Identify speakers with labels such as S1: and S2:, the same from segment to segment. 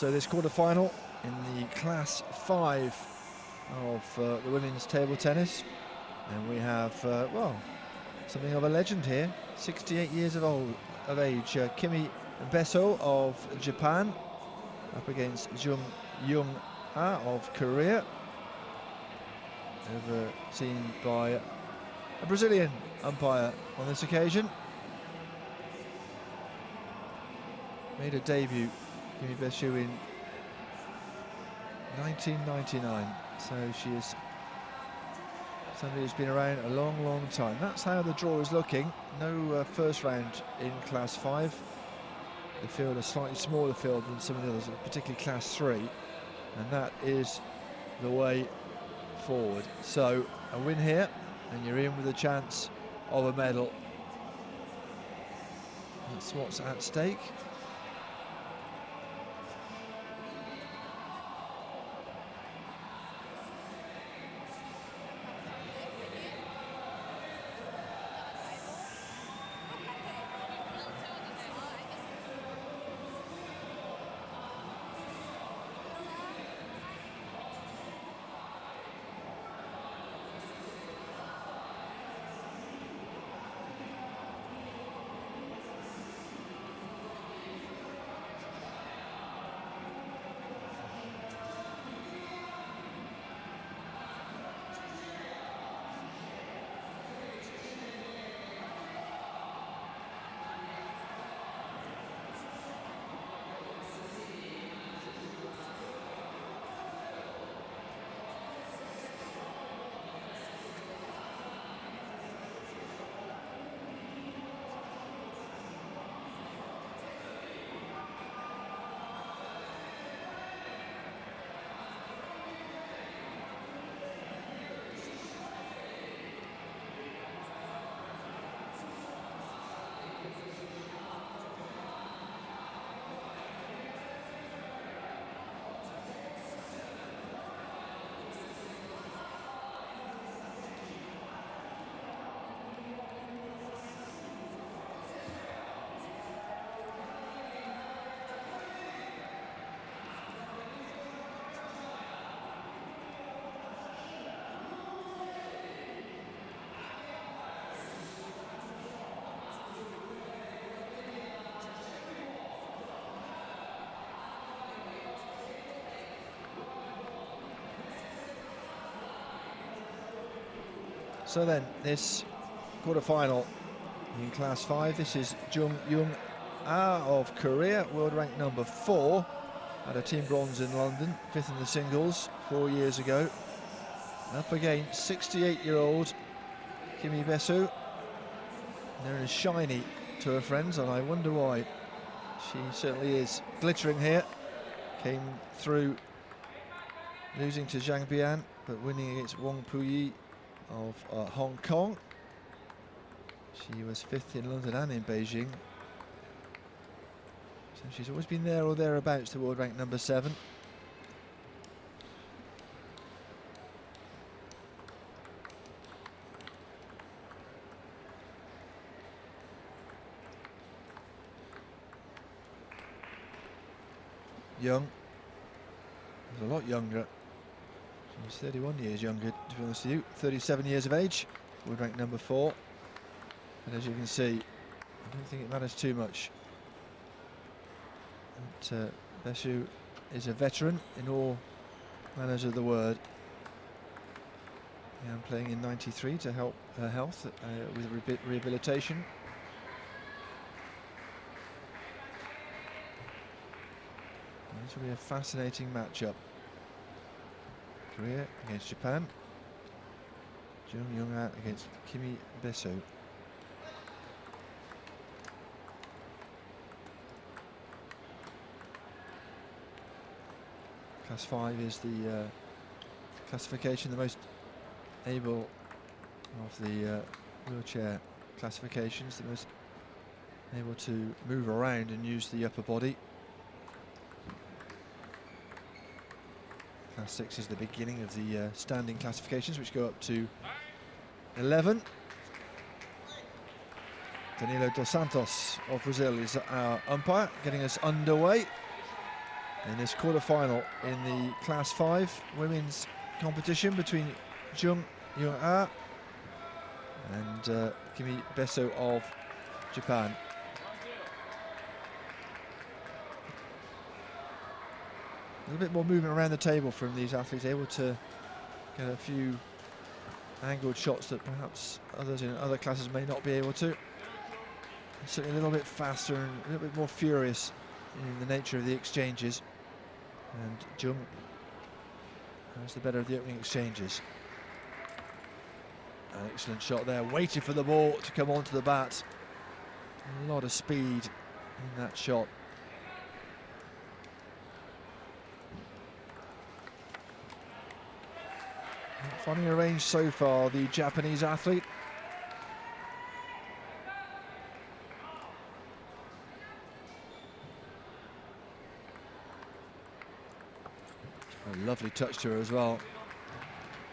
S1: So this quarter-final in the Class 5 of the women's table tennis. And we have, well, something of a legend here. 68 years of age. Kimie BESSHO of Japan up against JUNG Young-A of Korea. Overseen by a Brazilian umpire on this occasion. Made her debut, Kimie BESSHO, in 1999. So she is somebody who's been around a long, long time. That's how the draw is looking. No first round in Class 5. The field, a slightly smaller field than some of the others, particularly Class 3. And that is the way forward. So a win here, and you're in with a chance of a medal. That's what's at stake. So then, this quarter-final in Class 5, this is JUNG Young-A of Korea, world rank number 4, had a team bronze in London, 5th in the singles 4 years ago. Up against 68-year-old Kimie BESSHO, known as Shiny to her friends, and I wonder why. She certainly is glittering here. Came through losing to Zhang Bian, but winning against Wang Puyi of Hong Kong. She was 5th in London and in Beijing. So she's always been there or thereabouts, the world rank number 7. Young. He's a lot younger. She's 31 years younger, to be honest with you. 37 years of age, world rank number 4. And as you can see, I don't think it matters too much. But BESSHO is a veteran in all manners of the word. And playing in '93 to help her health with rehabilitation. This will be a fascinating matchup. Korea against Japan. JUNG Young-A against Kimie BESSHO. Class 5 is the classification, the most able of the wheelchair classifications, the most able to move around and use the upper body. Class 6 is the beginning of the standing classifications, which go up to 11. Danilo dos Santos of Brazil is our umpire, getting us underway. in this quarter-final in the Class 5 women's competition between JUNG Young-A and Kimie BESSHO of Japan. A little bit more movement around the table from these athletes, able to get a few angled shots that perhaps others in other classes may not be able to. Certainly a little bit faster and a little bit more furious in the nature of the exchanges. And JUNG has the better of the opening exchanges. An excellent shot there, waiting for the ball to come onto the bat. A lot of speed in that shot. Not finding a range so far, the Japanese athlete. A lovely touch to her as well.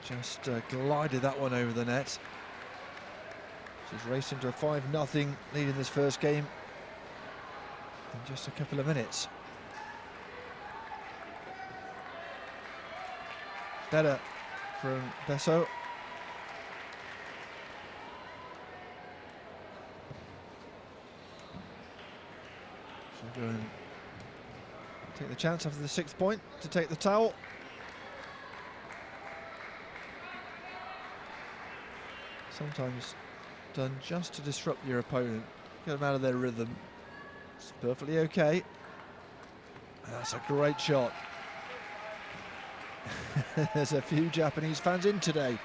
S1: Just glided that one over the net. She's raced into a 5-0 lead in this first game in just a couple of minutes. Better from BESSHO. She'll go and take the chance after the 6th point to take the towel. Sometimes done just to disrupt your opponent, get them out of their rhythm. It's perfectly okay. And that's a great shot. There's a few Japanese fans in today.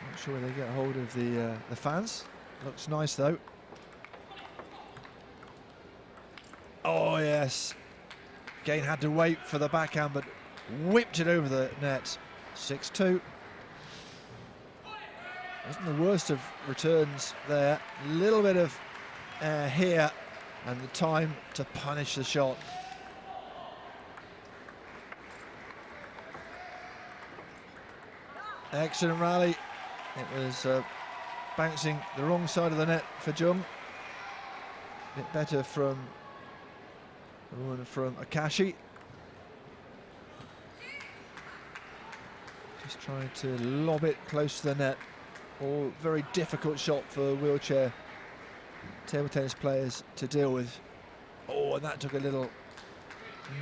S1: Not sure where they get hold of the fans. Looks nice though. Oh yes. Again had to wait for the backhand, but whipped it over the net. 6-2. Wasn't the worst of returns there. A little bit of here, and the time to punish the shot. Excellent rally. It was bouncing the wrong side of the net for JUNG. A bit better from the woman from Akashi. Just trying to lob it close to the net. All very difficult shot for wheelchair table tennis players to deal with. Oh, and that took a little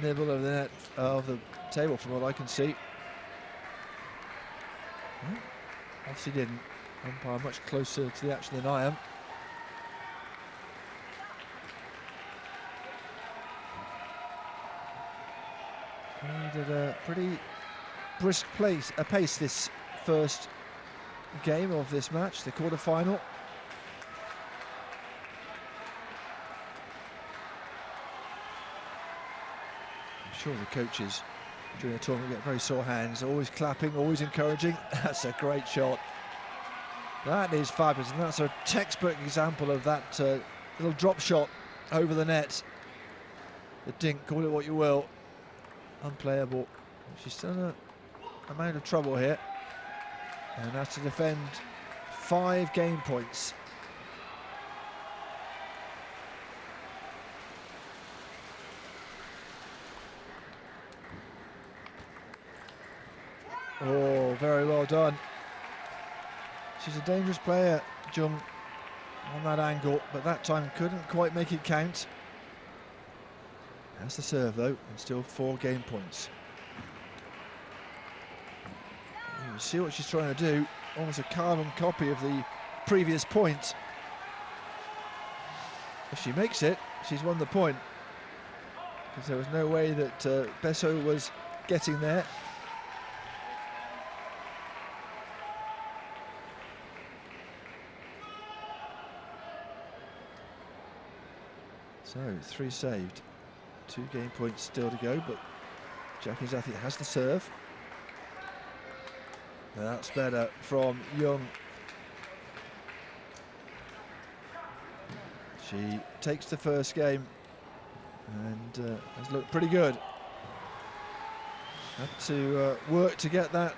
S1: nibble of the net of the table from what I can see. Well, obviously didn't. Umpire much closer to the action than I am. He did a pretty brisk pace this first game of this match, the quarter-final. I'm sure the coaches during the tournament get very sore hands, always clapping, always encouraging. That's a great shot. That is fabulous, and that's a textbook example of that little drop shot over the net. The dink, call it what you will. Unplayable. She's done an amount of trouble here, and has to defend 5 game points. Oh, very well done. She's a dangerous player, JUNG, on that angle, but that time couldn't quite make it count. That's the serve though, and still 4 game points. You can see what she's trying to do, almost a carbon copy of the previous point. If she makes it, she's won the point, because there was no way that BESSHO was getting there. So 3 saved, 2 game points still to go, but Japanese athlete has the serve. That's better from JUNG. She takes the first game and has looked pretty good. Had to work to get that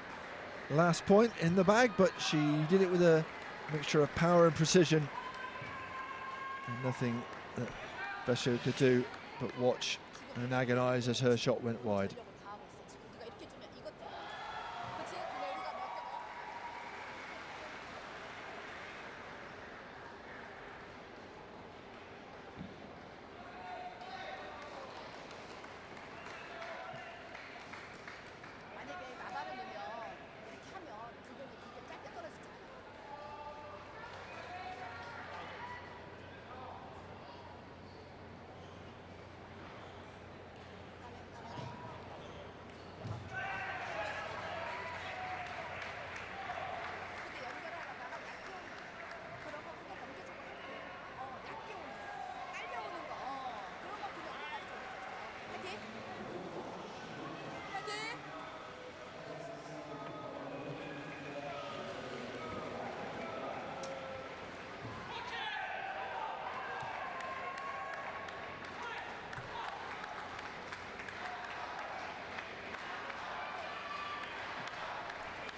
S1: last point in the bag, but she did it with a mixture of power and precision. And nothing that BESSHO could do but watch and agonise as her shot went wide.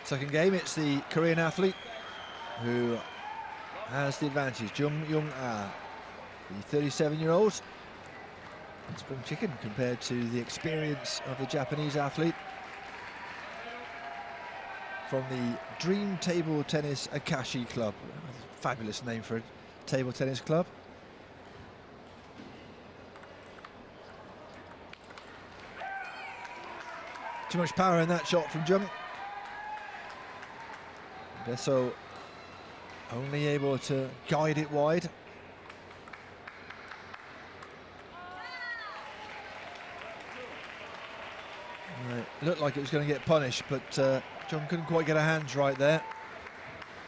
S1: Second game, it's the Korean athlete who has the advantage, JUNG Young-A, the 37-year-old. Spring chicken compared to the experience of the Japanese athlete from the Dream Table Tennis Akashi Club. Fabulous name for a table tennis club. Too much power in that shot from Jung. BESSHO only able to guide it wide. It looked like it was going to get punished, but Jung couldn't quite get her hands right there.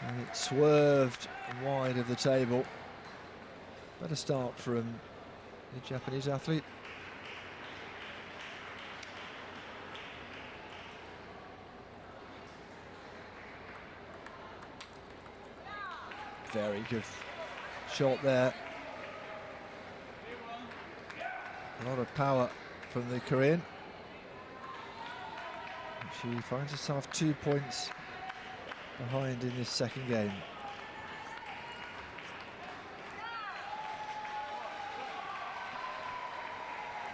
S1: And it swerved wide of the table. Better start from the Japanese athlete. Very good shot there. A lot of power from the Korean. She finds herself 2 points behind in this second game.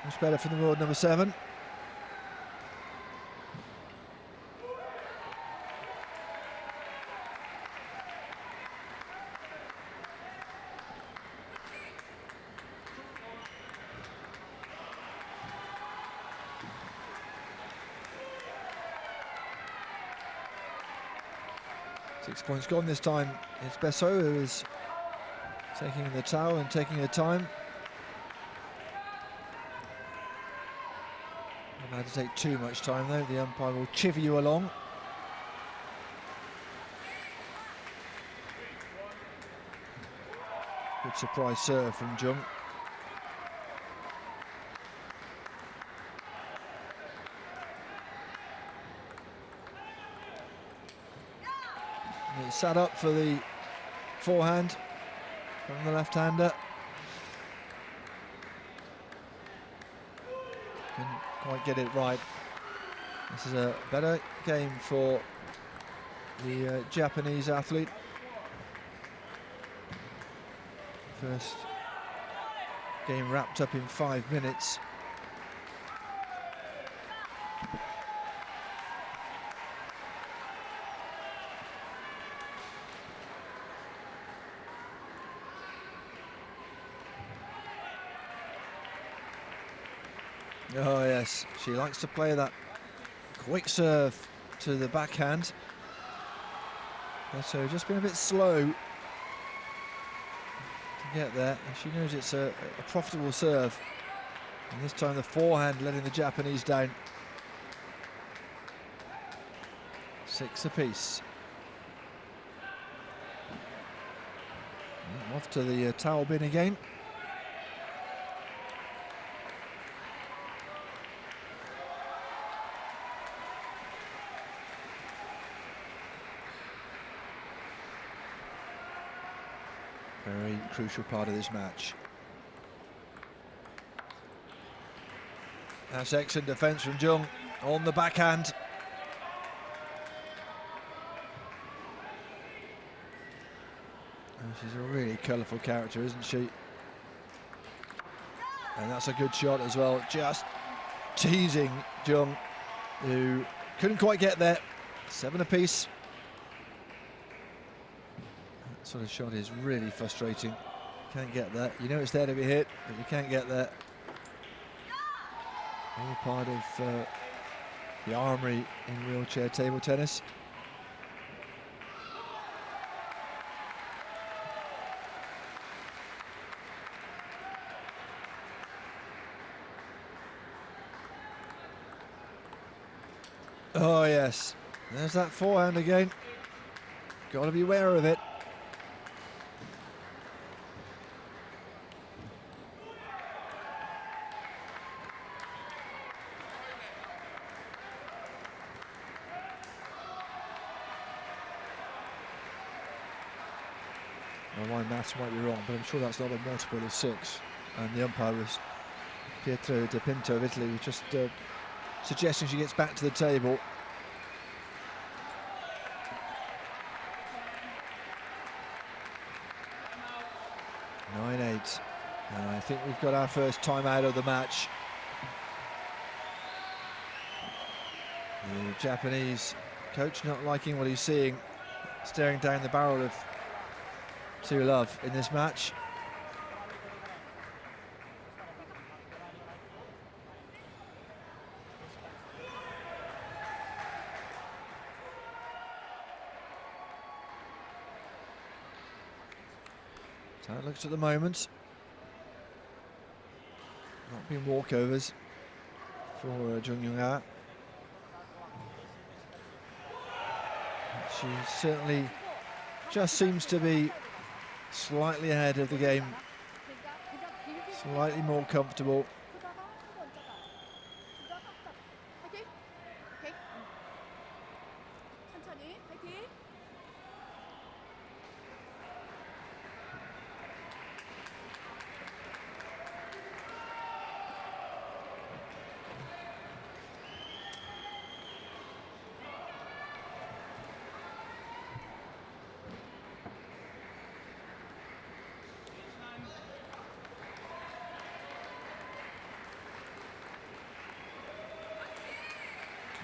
S1: Much better from the world number 7. Six points gone this time. It's BESSHO who is taking the towel and taking her time. Not allowed to take too much time though. The umpire will chivvy you along. Good surprise serve from Jung. It's sat up for the forehand from the left-hander. Couldn't quite get it right. This is a better game for the Japanese athlete. First game wrapped up in 5 minutes. Oh yes, she likes to play that quick serve to the backhand. So just been a bit slow to get there, and she knows it's a profitable serve. And this time the forehand letting the Japanese down. 6 apiece. Off to the towel bin again. Very crucial part of this match. That's excellent defence from Jung on the backhand. And she's a really colourful character, isn't she? And that's a good shot as well, just teasing Jung, who couldn't quite get there. 7 apiece. That sort of shot is really frustrating. Can't get that. You know it's there to be hit, but you can't get there. All part of the armory in wheelchair table tennis. Oh yes, there's that forehand again. Got to be aware of it. Well, my maths might be wrong, but I'm sure that's not a multiple of 6. And the umpire was Pietro De Pinto of Italy, just suggesting she gets back to the table. (9-8). And I think we've got our first timeout of the match. The Japanese coach not liking what he's seeing, staring down the barrel of 2-love in this match. So it looks at the moment. Not been walkovers for JUNG Young-A. She certainly just seems to be slightly ahead of the game, slightly more comfortable.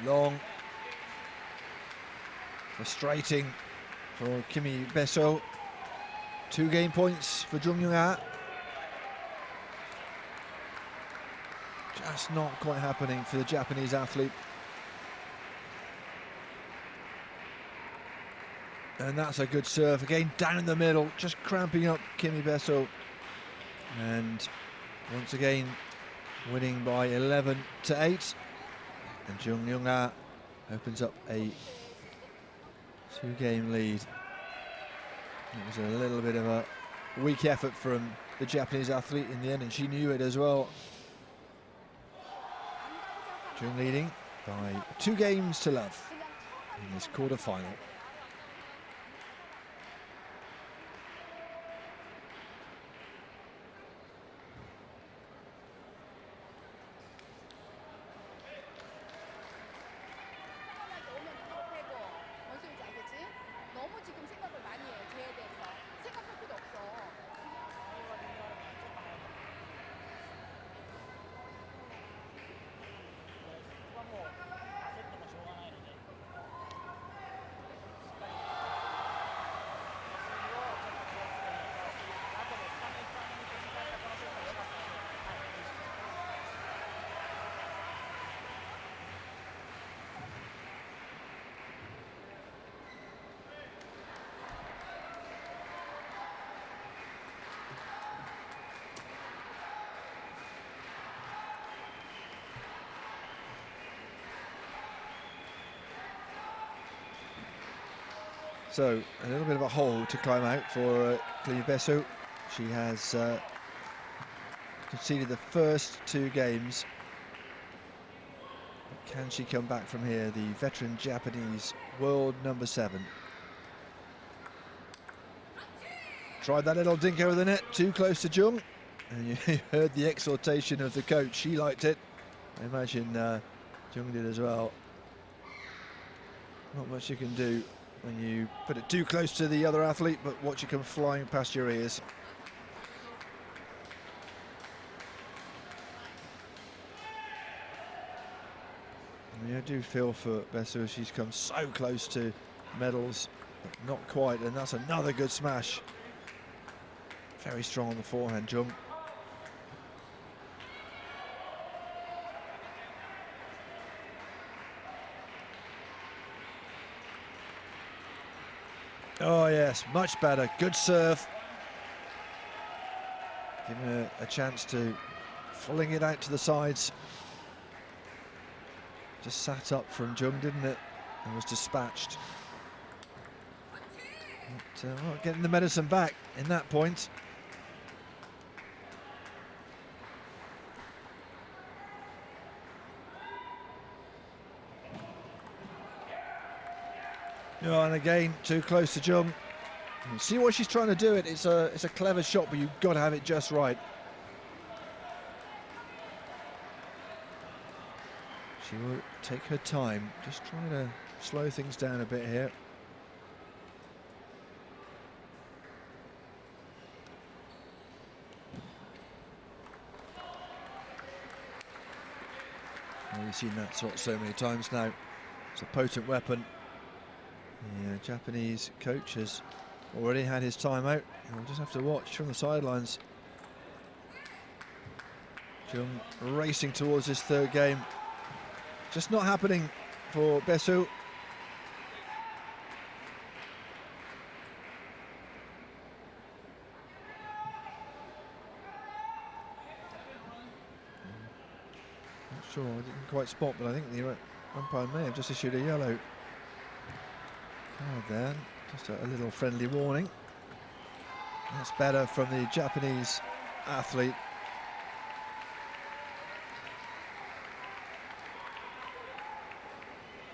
S1: Long, frustrating for Kimie BESSHO. 2 game points for JUNG Young-A. Just not quite happening for the Japanese athlete. And that's a good serve again, down the middle, just cramping up Kimie BESSHO. And once again, winning by 11-8. And JUNG Young-A opens up a 2-game lead. It was a little bit of a weak effort from the Japanese athlete in the end, and she knew it as well. Jung leading by 2-0 in this quarter-final. So a little bit of a hole to climb out for Kimie BESSHO. She has conceded the first 2 games. Can she come back from here? The veteran Japanese world number 7. Tried that little dink over the net, too close to Jung. And you heard the exhortation of the coach. She liked it. I imagine Jung did as well. Not much you can do when you put it too close to the other athlete, but watch it come flying past your ears. do feel for BESSHO. She's come so close to medals, but not quite, and that's another good smash. Very strong on the forehand, Jung. Oh yes, much better, good serve. Giving her a chance to fling it out to the sides. Just sat up from Jung, didn't it? And was dispatched. But, well, getting the medicine back in that point. Oh, and again, too close to Jung. You see what she's trying to do. It's a clever shot, but you've got to have it just right. She will take her time, just trying to slow things down a bit here. Well, we've seen that sort so many times now. It's a potent weapon. The Japanese coach has already had his time out, and we'll just have to watch from the sidelines. Jung racing towards his third game. Just not happening for BESSHO. Not sure, I didn't quite spot, but I think the umpire may have just issued a yellow card there. Just a little friendly warning. That's better from the Japanese athlete.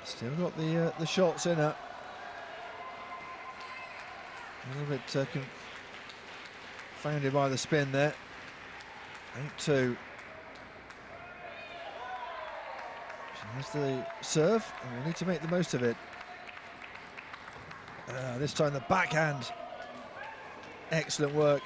S1: Still got the shots in her. A little bit confounded by the spin there. 8-2. She has the serve, and we'll need to make the most of it. This time the backhand. Excellent work.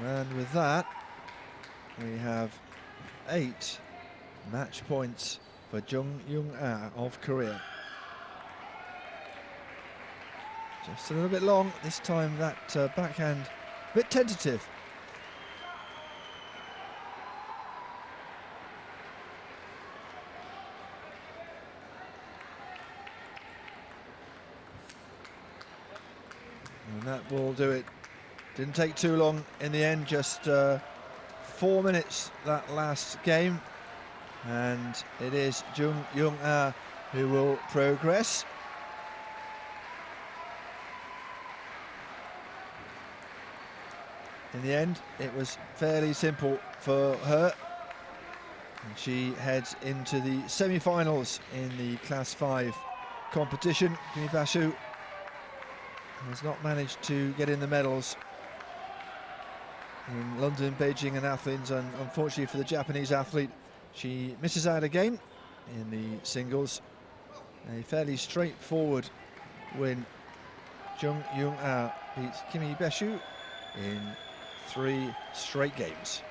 S1: And with that, we have 8 match points for JUNG Young-A of Korea. Just a little bit long this time. That backhand, a bit tentative. And that will do it. Didn't take too long in the end, just 4 minutes that last game. And it is JUNG Young-A who will progress. In the end, it was fairly simple for her. And she heads into the semi-finals in the Class 5 competition. Kimie BESSHO has not managed to get in the medals in London, Beijing and Athens, and unfortunately for the Japanese athlete, she misses out again in the singles. A fairly straightforward win. JUNG Young-A beats Kimie BESSHO in 3 straight games.